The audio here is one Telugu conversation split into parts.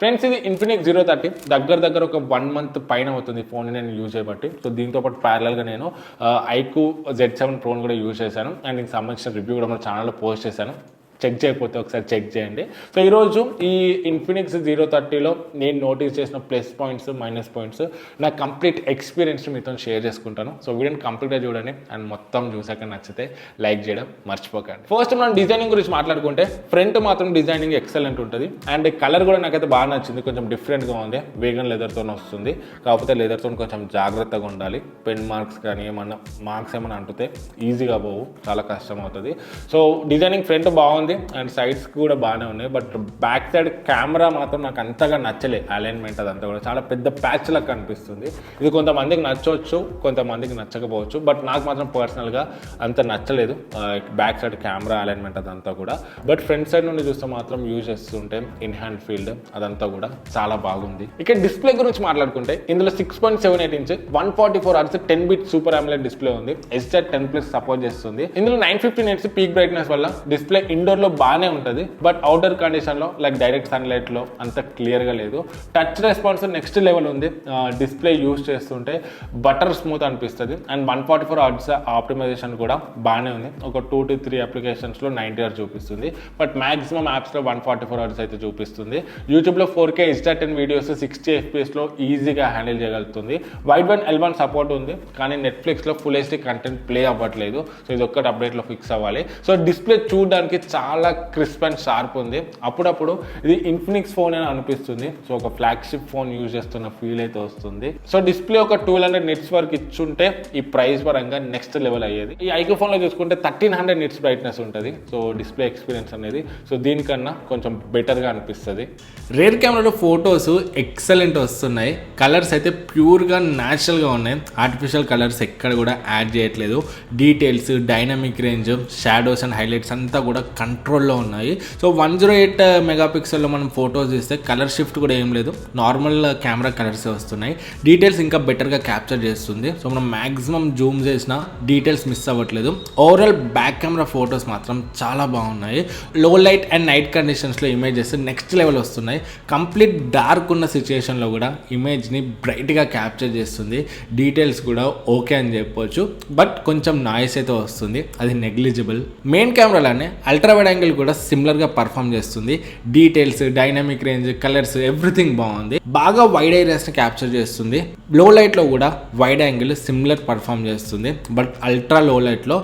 ఫ్రెండ్స్ ఇది ఇన్ఫినిక్స్ 030 దగ్గర ఒక 1 మంత్ పైన అవుతుంది ఫోన్ నేను యూజ్ చేయబట్టి. సో దీంతో పాటు ప్యారలల్గా నేను ఐక్యూ Z7 ప్రోని కూడా యూజ్ చేశాను అండ్ దీనికి సంబంధించిన రివ్యూ కూడా మన ఛానల్లో పోస్ట్ చేశాను. చెక్ చేయకపోతే ఒకసారి చెక్ చేయండి. సో ఈరోజు ఈ ఇన్ఫినిక్స్ 030లో నేను నోటీస్ చేసిన ప్లస్ పాయింట్స్ మైనస్ పాయింట్స్ నా కంప్లీట్ ఎక్స్పీరియన్స్ మీతో షేర్ చేసుకుంటాను. సో వీడియోని కంప్లీట్గా చూడండి అండ్ మొత్తం చూసాక నచ్చితే లైక్ చేయడం మర్చిపోకండి. ఫస్ట్ మనం డిజైనింగ్ గురించి మాట్లాడుకుంటే ఫ్రంట్ మాత్రం డిజైనింగ్ ఎక్సలెంట్ ఉంటుంది అండ్ కలర్ కూడా నాకైతే బాగా నచ్చింది. కొంచెం డిఫరెంట్గా ఉంది. వేగన్ లెదర్తో వస్తుంది, కాకపోతే లెదర్తో కొంచెం జాగ్రత్తగా ఉండాలి. పెన్ మార్క్స్ కానీ ఏమన్నా మార్క్స్ ఏమైనా అంటుతే ఈజీగా పోవు, చాలా కష్టం అవుతుంది. సో డిజైనింగ్ ఫ్రంట్ బాగుంది అండ్ సైడ్స్ కూడా బాగానే ఉన్నాయి. బట్ బ్యాక్ సైడ్ కెమెరా మాత్రం నాకు అంతగా నచ్చలే. అలైన్మెంట్ అదంతా కూడా చాలా పెద్ద ప్యాచ్ లాగా కనిపిస్తుంది. ఇది కొంతమందికి నచ్చవచ్చు, కొంతమందికి నచ్చకపోవచ్చు. బట్ నాకు మాత్రం పర్సనల్గా అంత నచ్చలేదు బ్యాక్ సైడ్ కెమెరా అలైన్మెంట్ అదంతా కూడా. బట్ ఫ్రంట్ సైడ్ నుండి చూస్తే మాత్రం యూజ్ చేస్తుంటే ఇన్ హ్యాండ్ ఫీల్డ్ అదంతా కూడా చాలా బాగుంది. ఇక డిస్ప్లే గురించి మాట్లాడుకుంటే ఇందులో 6.78 inch 144Hz 10-bit super AMOLED display ఉంది. SZ10+ సపోర్ట్ చేస్తుంది. ఇందులో 950 nits పీక్ బ్రైట్నెస్ వల్ల డిస్ప్లే ఇండోర్ లో బాగానే ఉంటుంది. బట్ అవుటర్ కండిషన్ లో లైక్ డైరెక్ట్ సన్లైట్ లో అంత క్లియర్ గా లేదు. టచ్ రెస్పాన్స్ నెక్స్ట్ లెవెల్ ఉంది. డిస్ప్లే యూజ్ చేస్తుంటే బటర్ స్మూత్ అనిపిస్తుంది అండ్ 144Hz ఆప్టిమైజేషన్ కూడా బాగానే ఉంది. ఒక 2 to 3 అప్లికేషన్స్ లో 90Hz చూపిస్తుంది. బట్ మాక్సిమం యాప్స్ లో 144Hz అయితే చూపిస్తుంది. యూట్యూబ్ లో 4K HDR10 వీడియోస్ 60 FPS లో ఈజీగా హ్యాండిల్ చేయగలుగుతుంది. వైడ్ బ్యాండ్ L1 సపోర్ట్ ఉంది, కానీ నెట్ఫ్లిక్స్ లో ఫుల్ HD కంటెంట్ ప్లే అవ్వట్లేదు. సో ఇది ఒక్కటి అప్డేట్ లో ఫిక్స్ అవ్వాలి. సో డిస్ప్లే చూడడానికి చాలా క్రిస్ప్ అండ్ షార్ప్ ఉంది. అప్పుడప్పుడు ఇది ఇన్ఫినిక్స్ ఫోన్ అని అనిపిస్తుంది. సో ఒక ఫ్లాగ్షిప్ ఫోన్ యూజ్ చేస్తున్న ఫీల్ అయితే వస్తుంది. సో డిస్ప్లే ఒక 1200 nits వరకు ఇచ్చుంటే ఈ ప్రైస్ పరంగా నెక్స్ట్ లెవెల్ అయ్యేది. ఈ ఐక్యూ ఫోన్ లో చూసుకుంటే 1300 nits బ్రైట్నెస్ ఉంటుంది. సో డిస్ప్లే ఎక్స్పీరియన్స్ అనేది సో దీనికన్నా కొంచెం బెటర్ గా అనిపిస్తుంది. రేర్ కెమెరాలో ఫొటోస్ ఎక్సలెంట్ వస్తున్నాయి. కలర్స్ అయితే ప్యూర్ గా న్యాచురల్ గా ఉన్నాయి. ఆర్టిఫిషియల్ కలర్స్ ఎక్కడ కూడా యాడ్ చేయట్లేదు. Details, dynamic range, shadows and highlights అంతా కూడా కంట్రోల్లో ఉన్నాయి. సో 108 మెగాపిక్సెల్లో మనం ఫొటోస్ తీస్తే కలర్ షిఫ్ట్ కూడా ఏం లేదు. నార్మల్ కెమెరా కలర్స్ వస్తున్నాయి. డీటెయిల్స్ ఇంకా బెటర్గా క్యాప్చర్ చేస్తుంది. సో మనం మ్యాక్సిమం జూమ్ చేసిన డీటెయిల్స్ మిస్ అవ్వట్లేదు. ఓవరాల్ బ్యాక్ కెమెరా ఫొటోస్ మాత్రం చాలా బాగున్నాయి. లో లైట్ అండ్ నైట్ కండిషన్స్లో ఇమేజెస్ నెక్స్ట్ లెవెల్ వస్తున్నాయి. కంప్లీట్ డార్క్ ఉన్న సిచ్యుయేషన్లో కూడా ఇమేజ్ని బ్రైట్గా క్యాప్చర్ చేస్తుంది. డీటెయిల్స్ కూడా ఓకే అని చెప్పొచ్చు. బట్ కొంచెం నాయిస్ అయితే వస్తుంది, అది నెగ్లిజిబుల్. మెయిన్ కెమెరాలోనే అల్ట్రా వైడ్ యాంగిల్ కూడా సిమిలర్గా పర్ఫామ్ చేస్తుంది. Details, dynamic range, colours everything బాగుంది. బాగా వైడ్ ఏరియాస్ని క్యాప్చర్ చేస్తుంది. లో లైట్లో కూడా వైడ్ యాంగిల్ సిమిలర్ పర్ఫామ్ చేస్తుంది. బట్ అల్ట్రా లో లైట్లో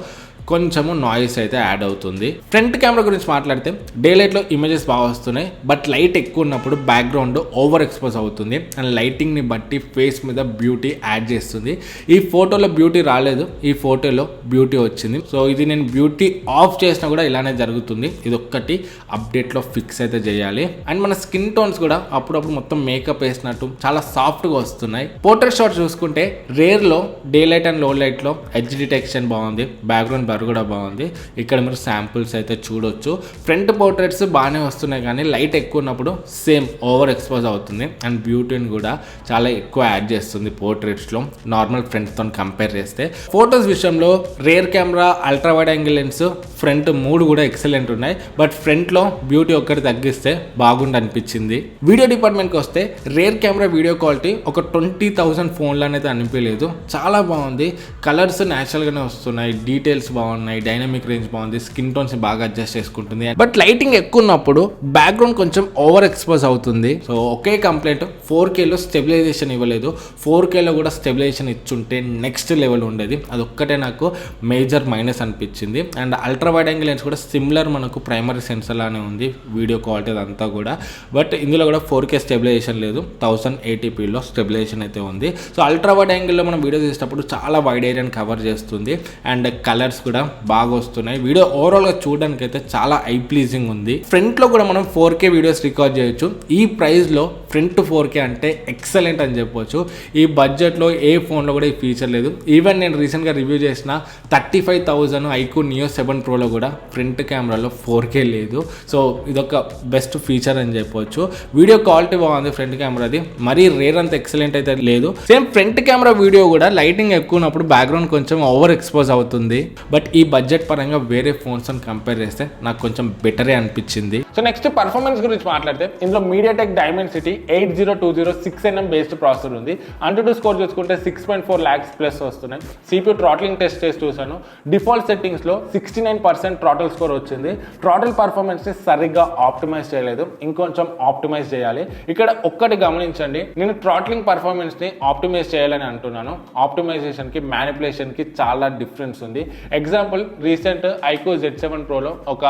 కొంచెము నాయిస్ అయితే యాడ్ అవుతుంది. ఫ్రంట్ కెమెరా గురించి మాట్లాడితే డే లైట్లో ఇమేజెస్ బాగా వస్తున్నాయి. బట్ లైట్ ఎక్కువ ఉన్నప్పుడు బ్యాక్గ్రౌండ్ ఓవర్ ఎక్స్పోజ్ అవుతుంది అండ్ లైటింగ్ని బట్టి ఫేస్ మీద బ్యూటీ యాడ్ చేస్తుంది. ఈ ఫోటోలో బ్యూటీ రాలేదు, ఈ ఫోటోలో బ్యూటీ వచ్చింది. సో ఇది నేను బ్యూటీ ఆఫ్ చేసినా కూడా ఇలానే జరుగుతుంది. ఇది ఒక్కటి అప్డేట్లో ఫిక్స్ అయితే చేయాలి. అండ్ మన స్కిన్ టోన్స్ కూడా అప్పుడప్పుడు మొత్తం మేకప్ వేసినట్టు చాలా సాఫ్ట్గా వస్తున్నాయి. పోర్ట్రేట్ షాట్ చూసుకుంటే రేర్లో డే లైట్ అండ్ లో లైట్లో ఎడ్జ్ డిటెక్షన్ బాగుంది. బ్యాక్గ్రౌండ్ కూడా బాగుంది. ఇక్కడ మీరు శాంపుల్స్ అయితే చూడొచ్చు. ఫ్రంట్ పోర్ట్రేట్స్ బాగానే వస్తున్నాయి, కానీ లైట్ ఎక్కువ ఉన్నప్పుడు సేమ్ ఓవర్ ఎక్స్పోజ్ అవుతుంది అండ్ బ్యూటీని కూడా చాలా ఎక్కువ యాడ్ చేస్తుంది పోర్ట్రేట్స్లో నార్మల్ ఫ్రంట్తో కంపేర్ చేస్తే. ఫొటోస్ విషయంలో rear camera, ultra wide angle lens, front మూడు కూడా ఎక్సలెంట్ ఉన్నాయి. బట్ ఫ్రంట్లో బ్యూటీ ఒక్కటి తగ్గిస్తే బాగుండి అనిపించింది. వీడియో డిపార్ట్మెంట్కి వస్తే రేర్ కెమెరా వీడియో క్వాలిటీ ఒక 20,000 ఫోన్లోనైతే అనిపించలేదు. చాలా బాగుంది. కలర్స్ న్యాచురల్గానే వస్తున్నాయి, డీటెయిల్స్ బాగున్నాయి, డైనమిక్ రేంజ్ బాగుంది, స్కిన్ టోన్స్ బాగా అడ్జస్ట్ చేసుకుంటుంది. బట్ లైటింగ్ ఎక్కువ ఉన్నప్పుడు బ్యాక్గ్రౌండ్ కొంచెం ఓవర్ ఎక్స్పోజ్ అవుతుంది. సో ఒకే కంప్లైంట్, 4Kలో స్టెబిలైజేషన్ ఇవ్వలేదు. 4Kలో కూడా స్టెబిలైజేషన్ ఇచ్చుంటే నెక్స్ట్ లెవెల్ ఉండేది. అదొక్కటే నాకు మేజర్ మైనస్ అనిపించింది. And ultra wide angle lens కూడా సిమిలర్ మనకు ప్రైమరీ సెన్సర్ లానే ఉంది వీడియో క్వాలిటీ అదంతా కూడా. బట్ ఇందులో కూడా 4K స్టెబిలైజేషన్ లేదు, 1080pలో స్టెబిలైజేషన్ అయితే ఉంది. సో అల్ట్రా వైడ్ యాంగిల్లో మనం వీడియో చేసేటప్పుడు చాలా వైడ్ ఏరియాని కవర్ చేస్తుంది అండ్ కలర్స్ కూడా బాగా వస్తున్నాయి. వీడియో ఓవరాల్గా చూడడానికి అయితే చాలా ఐ ప్లీజింగ్ ఉంది. ఫ్రంట్లో కూడా మనం 4K వీడియోస్ రికార్డ్ చేయొచ్చు. ఈ ప్రైస్లో ఫ్రంట్ 4K అంటే ఎక్సలెంట్ అని చెప్పొచ్చు. ఈ బడ్జెట్లో ఏ ఫోన్లో కూడా ఈ ఫీచర్ లేదు. ఈవెన్ నేను రీసెంట్గా రివ్యూ చేసిన 35,000 ఐక్యూ నియో 7 ప్రోలో కూడా ఫ్రంట్ కెమెరాలో 4K లేదు. సో ఇదొక బెస్ట్ ఫీచర్ అని చెప్పొచ్చు. వీడియో క్వాలిటీ బాగుంది ఫ్రంట్ కెమెరాది, మరీ రేర్ అంత ఎక్సలెంట్ అయితే లేదు. సేమ్ ఫ్రంట్ కెమెరా వీడియో కూడా లైటింగ్ ఎక్కువ ఉన్నప్పుడు బ్యాక్గ్రౌండ్ కొంచెం ఓవర్ ఎక్స్పోజ్ అవుతుంది. బట్ బట్ ఈ బడ్జెట్ పరంగా వేరే ఫోన్స్ అని కంపేర్ చేస్తే నాకు కొంచెం బెటరే అనిపించింది. సో నెక్స్ట్ పర్ఫార్మెన్స్ గురించి మాట్లాడితే ఇందులో MediaTek Dimensity 8020 6nm based processor ఉంది. అంటూ స్కోర్ చూసుకుంటే 6.4 lakhs ప్లస్ వస్తున్నాయి. CPU థ్రాట్లింగ్ టెస్ట్ చేసి చూసాను. డిఫాల్ట్ సెట్టింగ్స్లో 69% థ్రాటల్ స్కోర్ వచ్చింది. థ్రాటల్ పర్ఫార్మెన్స్ని సరిగ్గా ఆప్టిమైజ్ చేయలేదు, ఇంకొంచెం ఆప్టిమైజ్ చేయాలి. ఇక్కడ ఒక్కటి గమనించండి, నేను థ్రాట్లింగ్ పర్ఫార్మెన్స్ని ఆప్టిమైజ్ చేయాలని అంటున్నాను. ఆప్టిమైజేషన్కి మ్యానిపులేషన్కి చాలా డిఫరెన్స్ ఉంది. ఎగ్జాంపుల్, రీసెంట్ ఐక్యూ Z7 Proలో ఒక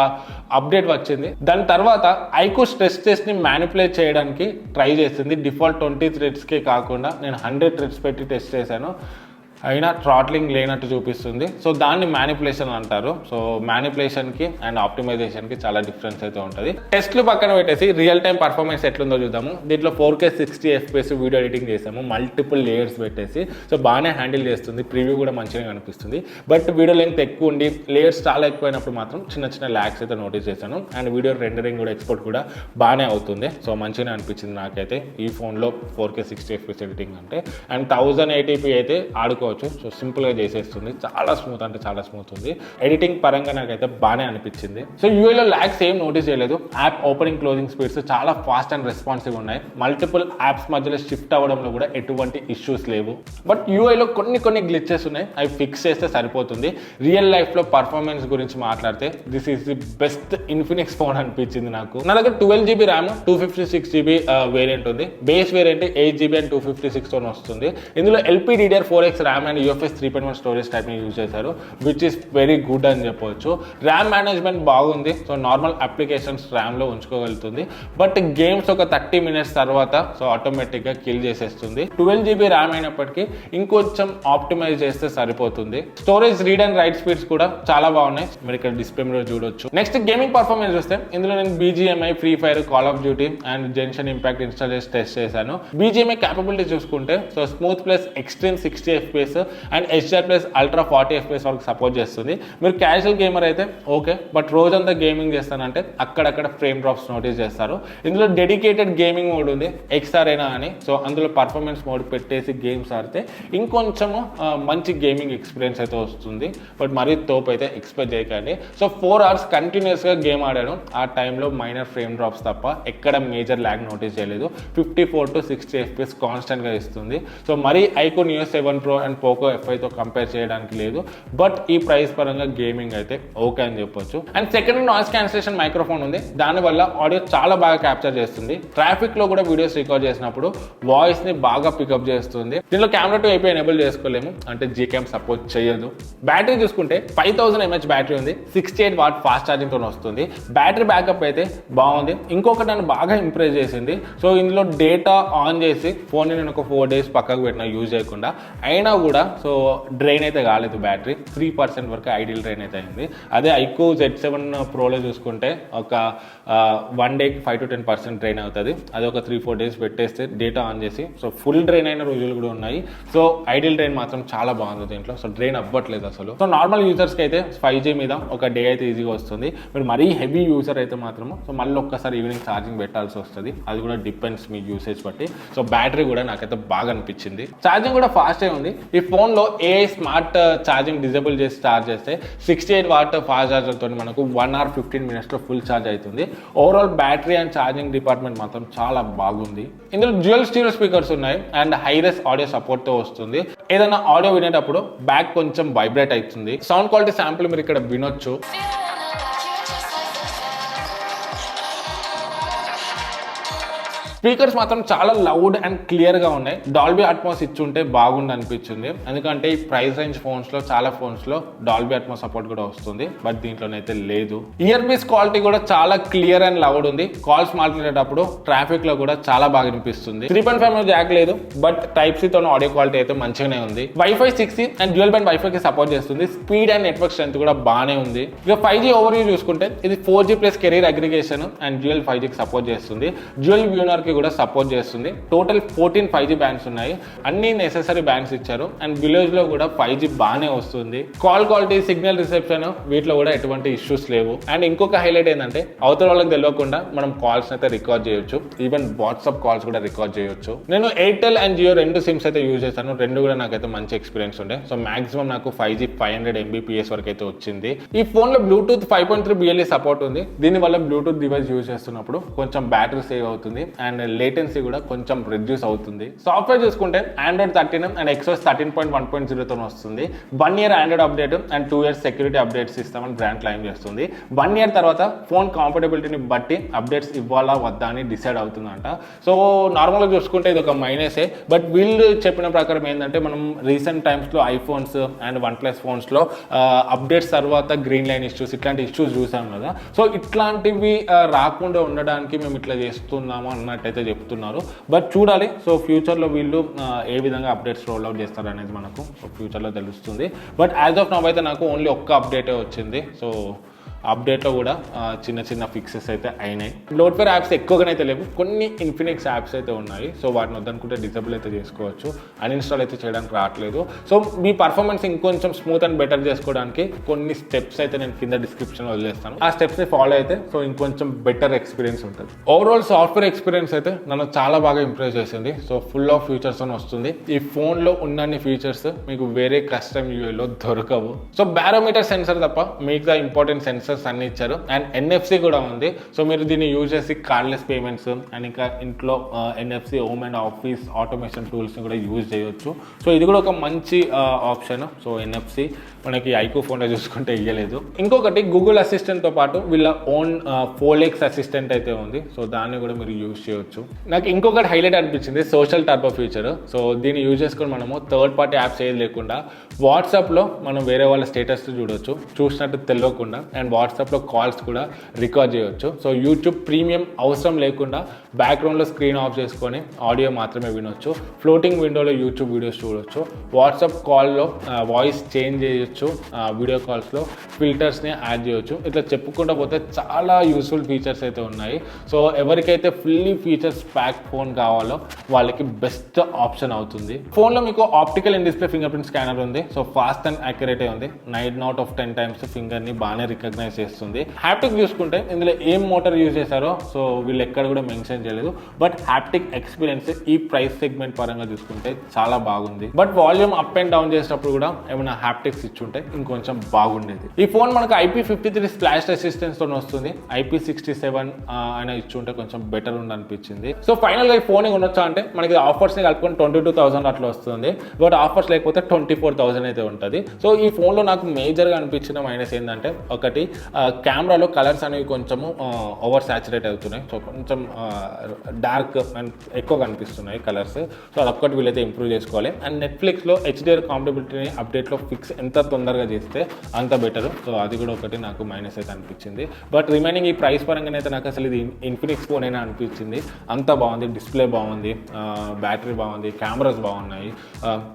అప్డేట్ వచ్చింది. దాని తర్వాత ఐక్యూ స్ట్రెస్ టెస్ట్ని మ్యానిపులేట్ చేయడానికి ట్రై చేసింది. డిఫాల్ట్ 20 threadsకే కాకుండా నేను 100 threads పెట్టి టెస్ట్ చేశాను, అయినా థ్రాట్లింగ్ లేనట్టు చూపిస్తుంది. సో దాన్ని మ్యానిపులేషన్ అంటారు. సో మ్యానిపులేషన్కి అండ్ ఆప్టిమైజేషన్కి చాలా డిఫరెన్స్ అయితే ఉంటుంది. టెస్ట్లు పక్కన పెట్టేసి రియల్ టైం పర్ఫార్మెన్స్ ఎట్లుందో చూద్దాము. దీంట్లో 4K 60 FPS వీడియో ఎడిటింగ్ చేసాము, మల్టిపుల్ లేయర్స్ పెట్టేసి. సో బాగానే హ్యాండిల్ చేస్తుంది, ప్రివ్యూ కూడా మంచిగా కనిపిస్తుంది. బట్ వీడియో లెంగ్త్ ఎక్కువ ఉండి లేయర్స్ చాలా ఎక్కువైనప్పుడు మాత్రం చిన్న చిన్న ల్యాగ్స్ అయితే నోటీస్ చేశాను. అండ్ వీడియో రెండరింగ్ కూడా ఎక్స్పోర్ట్ కూడా బాగానే అవుతుంది. సో మంచిగానే అనిపించింది నాకైతే ఈ ఫోన్లో 4K 60 FPS ఎడిటింగ్ అంటే. అండ్ 1080p అయితే ఆడుకోవచ్చు. సో సింపుల్గా చేసేస్తుంది, చాలా స్మూత్ అంటే చాలా స్మూత్ ఉంది. ఎడిటింగ్ పరంగా నాకైతే బాగానే అనిపించింది. సో యూఐలో ల్యాగ్స్ ఏం నోటీస్ చేయలేదు. యాప్ ఓపెనింగ్ క్లోజింగ్ స్పీడ్స్ చాలా ఫాస్ట్ అండ్ రెస్పాన్సివ్ ఉన్నాయి. మల్టిపుల్ యాప్స్ మధ్యలో షిఫ్ట్ అవ్వడంలో కూడా ఎటువంటి ఇష్యూస్ లేవు. బట్ యూఐలో కొన్ని గ్లిచెస్ ఉన్నాయి, అవి ఫిక్స్ చేస్తే సరిపోతుంది. రియల్ లైఫ్లో పర్ఫార్మెన్స్ గురించి మాట్లాడితే this is the best Infinix phone అనిపించింది నాకు. నా దగ్గర 12GB ర్యామ్ 256GB వేరియంట్ ఉంది. బేస్ వేరియంట్ 8GB అండ్ 256 తో వస్తుంది. ఇందులో LPDDR4X RAM and UFS 3.1 storage టైప్ని యూజ్ చేశారు, విచ్ ఈస్ వెరీ గుడ్ అని చెప్పవచ్చు. ర్యామ్ మేనేజ్మెంట్ బాగుంది. సో నార్మల్ అప్లికేషన్స్ ర్యామ్లో ఉంచుకోగలుగుతుంది. బట్ గేమ్స్ ఒక 30 minutes తర్వాత సో ఆటోమేటిక్గా కిల్ చేసేస్తుంది. 12GB ర్యామ్ అయినప్పటికీ ఇంకొంచెం ఆప్టిమైజ్ చేస్తే సరిపోతుంది. Storage read and right speeds కూడా చాలా బాగున్నాయి, మీరు ఇక్కడ డిస్ప్లే మీద చూడొచ్చు. నెక్స్ట్ గేమింగ్ పర్ఫార్మెన్స్ చూస్తే ఇందులో నేను BGMI, free fire, call of duty and జెన్షన్ impact install చేసి టెస్ట్ చేశాను. BGMI క్యాపబిలిటీ చూసుకుంటే so smooth plus extreme 60 FPS and HDR plus ultra 40 FPS వరకు సపోర్ట్ చేస్తుంది. మీరు క్యాజువల్ గేమర్ అయితే ఓకే, బట్ రోజంతా గేమింగ్ చేస్తానంటే అక్కడక్కడ ఫ్రేమ్ డ్రాప్స్ నోటీస్ చేస్తారు. ఇందులో డెడికేటెడ్ గేమింగ్ మోడ్ ఉంది, XRనా అని. సో అందులో పర్ఫార్మెన్స్ మోడ్ పెట్టేసి గేమ్స్ ఆడితే ఇంకొంచెము మంచి గేమింగ్ ఎక్స్పీరియన్స్ అయితే వస్తుంది. బట్ మరీ తోపు అయితే ఎక్స్పెక్ట్ చేయకండి. సో 4 hours కంటిన్యూస్గా గేమ్ ఆడాను. ఆ టైంలో మైనర్ ఫ్రేమ్ డ్రాప్స్ తప్ప ఎక్కడ మేజర్ ల్యాగ్ నోటీస్ చేయలేదు. 54 to 60 FPS కాన్స్టెంట్గా ఇస్తుంది. సో మరీ iQOO Neo 7 Pro and Poco F5తో కంపేర్ చేయడానికి లేదు. బట్ ఈ ప్రైస్ పరంగా గేమింగ్ అయితే ఓకే అని చెప్పొచ్చు. And second noise cancellation microphone ఉంది, దానివల్ల ఆడియో చాలా బాగా క్యాప్చర్ చేస్తుంది. ట్రాఫిక్ లో కూడా వీడియోస్ రికార్డ్ చేసినప్పుడు వాయిస్ ని బాగా పికప్ చేస్తుంది. దీనిలో కెమెరా 2 AP ఎనేబుల్ చేసుకోలేము, అంటే Gcam సపోర్ట్ చేయదు. బ్యాటరీ చూసుకుంటే 5000 mAh బ్యాటరీ ఉంది, 68 watt ఫాస్ట్ ఛార్జింగ్ తో వస్తుంది. బ్యాటరీ బ్యాకప్ అయితే బాగుంది. ఇంకొకటి నన్ను బాగా ఇంప్రెస్ చేసింది. సో ఇందులో డేటా ఆన్ చేసి ఫోన్ నేను ఒక 4 days పక్కకు పెట్టిన యూజ్ చేయకుండా, అయినా కూడా సో డ్రైన్ అయితే కాలేదు. బ్యాటరీ 3% వరకు ఐడియల్ డ్రైన్ అయితే అయింది. అదే ఐక్యూ Z7 Proలో చూసుకుంటే ఒక 1 dayకి 5 to 10% డ్రైన్ అవుతుంది. అది ఒక 3-4 days పెట్టేస్తే డేటా ఆన్ చేసి సో ఫుల్ డ్రైన్ అయిన రోజులు కూడా ఉన్నాయి. సో ఐడియల్ డ్రైన్ మాత్రం చాలా బాగుంది దీంట్లో. సో డ్రైన్ అవ్వట్లేదు అసలు. సో నార్మల్ యూజర్స్కి అయితే 5G మీద ఒక డే అయితే ఈజీగా వస్తుంది. మీరు మరీ హెవీ యూజర్ అయితే మాత్రము సో మళ్ళీ ఒక్కసారి ఈవినింగ్ ఛార్జింగ్ పెట్టాల్సి వస్తుంది. అది కూడా డిపెండ్స్ మీ యూసేజ్ బట్టి. సో బ్యాటరీ కూడా నాకైతే బాగా అనిపించింది. ఛార్జింగ్ కూడా ఫాస్టే ఉంది. ఈ ఫోన్లో AI స్మార్ట్ ఛార్జింగ్ డిజేబుల్ చేసి ఛార్జ్ చేస్తే 68 watt ఫాస్ట్ ఛార్జర్తో మనకు 1 hour 15 minutesలో ఫుల్ ఛార్జ్ అవుతుంది. Overall battery and charging department మాత్రం చాలా బాగుంది. ఇందులో డ్యూయల్ స్టీరియో స్పీకర్స్ ఉన్నాయి అండ్ హైరెస్ ఆడియో సపోర్ట్తో వస్తుంది. ఏదైనా ఆడియో వినేటప్పుడు బ్యాక్ కొంచెం వైబ్రేట్ అవుతుంది. సౌండ్ క్వాలిటీ శాంపుల్ మీరు ఇక్కడ వినొచ్చు. స్పీకర్స్ మాత్రం చాలా లౌడ్ అండ్ క్లియర్గా ఉన్నాయి. డాల్బీ అట్మాస్ ఇచ్చుంటే బాగుండి అనిపించింది, ఎందుకంటే ఈ ప్రైస్ రేంజ్ ఫోన్స్లో చాలా ఫోన్స్లో డాల్బీ అట్మాస్ సపోర్ట్ కూడా వస్తుంది, బట్ దీంట్లోనైతే లేదు. ఇయర్ పీస్ క్వాలిటీ కూడా చాలా క్లియర్ అండ్ లౌడ్ ఉంది. కాల్స్ మాట్లాడేటప్పుడు ట్రాఫిక్ లో కూడా చాలా బాగా అనిపిస్తుంది. 3.5 జాక్ లేదు, బట్ టైప్ సి తో ఆడియో క్వాలిటీ అయితే మంచిగానే ఉంది. Wifi 6E and dual band wifi కి సపోర్ట్ చేస్తుంది. స్పీడ్ అండ్ నెట్వర్క్ స్ట్రెంత్ కూడా బాగానే ఉంది. ఇక 5G ఓవర్ వ్యూ చూసుకుంటే ఇది 4G plus career aggregation and dual 5G కి సపోర్ట్ చేస్తుంది. డ్యూయల్ వ్యూనర్ కి కూడా సపోర్ట్ చేస్తుంది. టోటల్ 14 5G బ్యాండ్స్ ఉన్నాయి, అన్ని నెసెసరీ బ్యాండ్స్ ఇచ్చారు. అండ్ విలేజ్ లో కూడా 5G బాగానే వస్తుంది. కాల్ క్వాలిటీ, సిగ్నల్ రిసెప్షన్ వీటిలో కూడా ఎటువంటి ఇష్యూస్ లేవు. అండ్ ఇంకొక హైలైట్ ఏంటంటే అవతల వాళ్ళకి తెలియకుండా మనం కాల్స్ అయితే రికార్డ్ చేయొచ్చు, ఈవెన్ వాట్సాప్ కాల్స్ కూడా రికార్డ్ చేయొచ్చు. నేను ఎయిర్టెల్ అండ్ జియో రెండు సిమ్స్ అయితే యూజ్ చేశాను, రెండు కూడా నాకైతే మంచి ఎక్స్పీరియన్స్ ఉండే. సో మాక్సిమం నాకు 5G 500 Mbps వరకు అయితే వచ్చింది. ఈ ఫోన్ లో బ్లూటూత్ 5.3 BLE సపోర్ట్ ఉంది. దీని వల్ల బ్లూటూత్ డివైస్ యూజ్ చేస్తున్నప్పుడు కొంచెం బ్యాటరీ సేవ్ అవుతుంది అండ్ లేటెన్సీ కూడా కొంచెం రిడ్యూస్ అవుతుంది. సాఫ్ట్వేర్ చూసుకుంటే Android 13 అండ్ XOS 13.1.0 తో వస్తుంది. 1 year Android update and 2 years security updates ఇస్తామని బ్రాండ్ క్లైమ్ చేస్తుంది. 1 year తర్వాత ఫోన్ కంఫర్టబిలిటీని బట్టి అప్డేట్స్ ఇవ్వాలా వద్దా అని డిసైడ్ అవుతుందంట. సో నార్మల్గా చూసుకుంటే ఇది ఒక మైనసే, బట్ వీళ్ళు చెప్పిన ప్రకారం ఏంటంటే మనం రీసెంట్ టైమ్స్లో ఐఫోన్స్ అండ్ OnePlus ఫోన్స్లో అప్డేట్స్ తర్వాత గ్రీన్ లైన్ ఇష్యూస్ ఇట్లాంటి ఇష్యూస్ చూసాం కదా. సో ఇట్లాంటివి రాకుండా ఉండడానికి మేము ఇట్లా చేస్తున్నాము అన్నట్టయితే చెప్తున్నారు. బట్ చూడాలి, సో ఫ్యూచర్లో వీళ్ళు ఏ విధంగా అప్డేట్స్ రోల్ అవుట్ చేస్తారు అనేది మనకు ఫ్యూచర్లో తెలుస్తుంది. బట్ యాజ్ ఆఫ్ నౌ అయితే నాకు ఓన్లీ ఒక్క అప్డేటే వచ్చింది. సో అప్డేట్లో కూడా చిన్న చిన్న ఫిక్సెస్ అయితే అయినాయి. బ్లోట్వేర్ యాప్స్ ఎక్కువగానైతే లేవు, కొన్ని ఇన్ఫినిక్స్ యాప్స్ అయితే ఉన్నాయి. సో వాటిని వద్దనుకుంటే డిజేబుల్ అయితే చేసుకోవచ్చు, అన్ఇన్స్టాల్ అయితే చేయడానికి రావట్లేదు. సో మీ పర్ఫార్మెన్స్ ఇంకొంచెం స్మూత్ అండ్ బెటర్ చేసుకోవడానికి కొన్ని స్టెప్స్ అయితే నేను కింద డిస్క్రిప్షన్లో వదిలేస్తాను. ఆ స్టెప్స్ని ఫాలో అయితే సో ఇంకొంచెం బెటర్ ఎక్స్పీరియన్స్ ఉంటుంది. ఓవరాల్ సాఫ్ట్వేర్ ఎక్స్పీరియన్స్ అయితే నన్ను చాలా బాగా ఇంప్రెస్ చేసింది. సో ఫుల్ ఆఫ్ ఫీచర్స్ అని వస్తుంది. ఈ ఫోన్లో ఉన్నన్ని ఫీచర్స్ మీకు వేరే కస్టమ్ యూఐలో దొరకవు. సో బారోమీటర్ సెన్సర్ తప్ప మిగతా ఇంపార్టెంట్ సెన్సర్స్ అన్ని ఇచ్చారు అండ్ NFC కూడా ఉంది. సో మీరు దీన్ని యూజ్ చేసి కార్డ్లెస్ పేమెంట్స్ అండ్ ఇంకా ఇంట్లో NFC home and office automation టూల్స్ని కూడా యూజ్ చేయొచ్చు. సో ఇది కూడా ఒక మంచి ఆప్షన్. సో NFC మనకి ఐక్యూ ఫోన్లో చూసుకుంటే ఇవ్వలేదు. ఇంకొకటి గూగుల్ అసిస్టెంట్తో పాటు వీళ్ళ ఓన్ 4X అసిస్టెంట్ అయితే ఉంది. సో దాన్ని కూడా మీరు యూజ్ చేయొచ్చు. నాకు ఇంకొకటి హైలైట్ అనిపించింది సోషల్ టర్బో ఫీచర్. సో దీన్ని యూజ్ చేసుకొని మనము థర్డ్ పార్టీ యాప్స్ ఏది లేకుండా వాట్సాప్లో మనం వేరే వాళ్ళ స్టేటస్ చూడొచ్చు, చూసినట్టు తెలియకుండా. అండ్ వాట్సాప్లో కాల్స్ కూడా రికార్డ్ చేయొచ్చు. సో యూట్యూబ్ ప్రీమియం అవసరం లేకుండా బ్యాక్గ్రౌండ్లో స్క్రీన్ ఆఫ్ చేసుకొని ఆడియో మాత్రమే వినొచ్చు. ఫ్లోటింగ్ విండోలో యూట్యూబ్ వీడియోస్ చూడొచ్చు. వాట్సాప్ కాల్లో వాయిస్ చేంజ్ చేయొచ్చు. వీడియో కాల్స్లో ఫిల్టర్స్ని యాడ్ చేయొచ్చు. ఇట్లా చెప్పుకుంటూ పోతే చాలా యూస్ఫుల్ ఫీచర్స్ అయితే ఉన్నాయి. సో ఎవరికైతే ఫుల్లీ ఫీచర్స్ ప్యాక్ ఫోన్ కావాలో వాళ్ళకి బెస్ట్ ఆప్షన్ అవుతుంది. ఫోన్లో మీకు optical in display finger print scanner ఉంది. సో ఫాస్ట్ అండ్ యాక్యురేట్ ఉంది. 9 out of 10 times ఫింగర్ని బాగానే రికగ్నైజ్ చేస్తుంది. హ్యాప్టిక్ చూసుకుంటే ఇందులో ఏం మోటార్ యూజ్ చేశారో సో వీళ్ళు ఎక్కడ కూడా మెన్షన్ చేయలేదు. బట్ హ్యాప్టిక్ ఎక్స్పీరియన్స్ ఈ ప్రైస్ సెగ్మెంట్ పరంగా చూసుకుంటే చాలా బాగుంది. But volume up and down చేసినప్పుడు కూడా ఏమైనా హ్యాప్టిక్స్ ఇచ్చుంటే ఇంకొంచెం బాగుండేది. ఈ ఫోన్ మనకు IP53 స్ప్లాష్ రెసిస్టెన్స్ తో వస్తుంది. IP67 అయినా ఇచ్చుంటే కొంచెం బెటర్ ఉంది అనిపించింది. సో ఫైనల్ గా ఈ ఫోన్ ఉండొచ్చా అంటే మనకి ఆఫర్స్ ని కలుపుకొని 22,000 అట్లా వస్తుంది. బట్ ఆఫర్స్ లేకపోతే 24,000 అయితే ఉంటుంది. సో ఈ ఫోన్ లో నాకు మేజర్ గా అనిపించిన మైనస్ ఏంటంటే ఒకటి కెమెరాలో కలర్స్ అనేవి కొంచెము ఓవర్ సాచురేట్ అవుతున్నాయి. సో కొంచెం డార్క్ అండ్ ఎక్కువ కనిపిస్తున్నాయి కలర్స్. సో అదొక్కటి వీళ్ళైతే ఇంప్రూవ్ చేసుకోవాలి. అండ్ నెట్ఫ్లిక్స్లో HDR కాంపటబిలిటీని అప్డేట్లో ఫిక్స్ ఎంత తొందరగా చేస్తే అంత బెటర్. సో అది కూడా ఒకటి నాకు మైనస్ అయితే అనిపించింది. బట్ రిమైనింగ్ ఈ ప్రైస్ పరంగానే అయితే నాకు అసలు ఇది ఇన్ఫినిక్స్ ఫోన్ అయినా అనిపించింది. అంత బాగుంది, డిస్ప్లే బాగుంది, బ్యాటరీ బాగుంది, కెమెరాస్ బాగున్నాయి,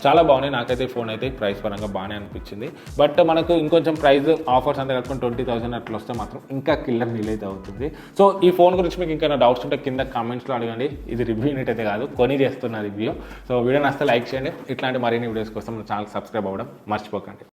చాలా బాగున్నాయి. నాకైతే ఫోన్ అయితే ప్రైస్ పరంగా బాగానే అనిపించింది. బట్ మనకు ఇంకొంచెం ప్రైస్ ఆఫర్స్ అంతా కలుపుకొని 20,000 అట్లా వస్తే మాత్రం ఇంకా కిల్లర్ డీల్ అయితే అవుతుంది. సో ఈ ఫోన్ గురించి మీకు ఇంకా డౌట్స్ ఉంటే కింద కామెంట్స్లో అడగండి. ఇది రివ్యూ యూనిట్ అయితే కాదు, కొని చేస్తున్న రివ్యూ. సో వీడియో నచ్చితే లైక్ చేయండి. ఇట్లాంటి మరిన్ని వీడియోస్ కోసం మన ఛానల్ సబ్స్క్రైబ్ అవ్వడం మర్చిపోకండి.